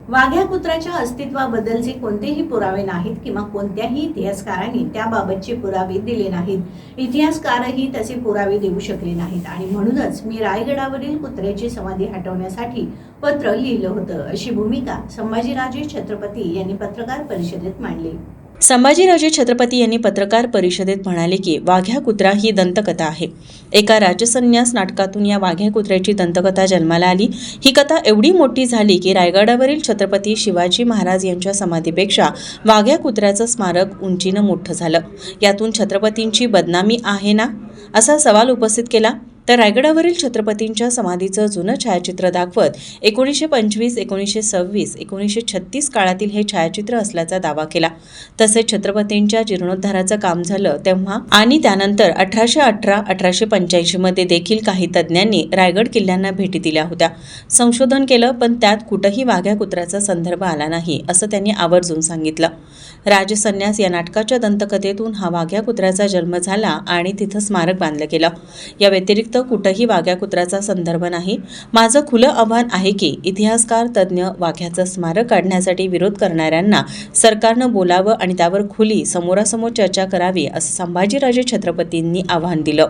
वाघ्या कुत्र्याच्या अस्तित्वाबद्दलचे कोणतेही पुरावे नाहीत किंवा कोणत्याही इतिहासकारांनी त्याबाबतचे पुरावे दिले नाहीत। इतिहासकारही तसे पुरावे देऊ शकले नाहीत आणि म्हणूनच मी रायगडावरील कुत्र्याची समाधी हटवण्यासाठी पत्र लिहिलं होतं, अशी भूमिका संभाजीराजे छत्रपती यांनी पत्रकार परिषदेत मांडली। संभाजीराजे छत्रपती यांनी पत्रकार परिषदेत म्हणाले की वाघ्या कुत्रा ही दंतकथा आहे। एका राजसन्यास नाटकातून या वाघ्या कुत्र्याची दंतकथा जन्माला आली। ही कथा एवढी मोठी झाली की रायगडावरील छत्रपती शिवाजी महाराज यांच्या समाधीपेक्षा वाघ्या कुत्र्याचं स्मारक उंचीनं मोठं झालं। यातून छत्रपतींची बदनामी आहे ना, असा सवाल उपस्थित केला। तर रायगडावरील छत्रपतींच्या समाधीचं जुनं छायाचित्र दाखवत 1925, 1926, 1936 काळातील हे छायाचित्र असल्याचा दावा केला। तसेच छत्रपतींच्या जीर्णोद्धाराचं काम झालं तेव्हा आणि त्यानंतर 1818, 1885 मध्ये देखील काही तज्ज्ञांनी रायगड किल्ल्यांना भेटी दिल्या होत्या, संशोधन केलं, पण त्यात कुठंही वाघ्या कुत्र्याचा संदर्भ आला नाही, असं त्यांनी आवर्जून सांगितलं। राजसन्यास या नाटकाच्या दंतकथेतून हा वाघ्या कुत्र्याचा जन्म झाला आणि तिथं स्मारक बांधलं गेलं। या व्यतिरिक्त कुठंही वाघ्या कुत्र्याचा संदर्भ नाही। माझं खुलं आव्हान आहे की इतिहासकार, तज्ज्ञ वाघ्याचं स्मारक काढण्यासाठी विरोध करणाऱ्यांना सरकारनं बोलावं आणि त्यावर खुली समोरासमोर चर्चा करावी, असं संभाजीराजे छत्रपतींनी आव्हान दिलं।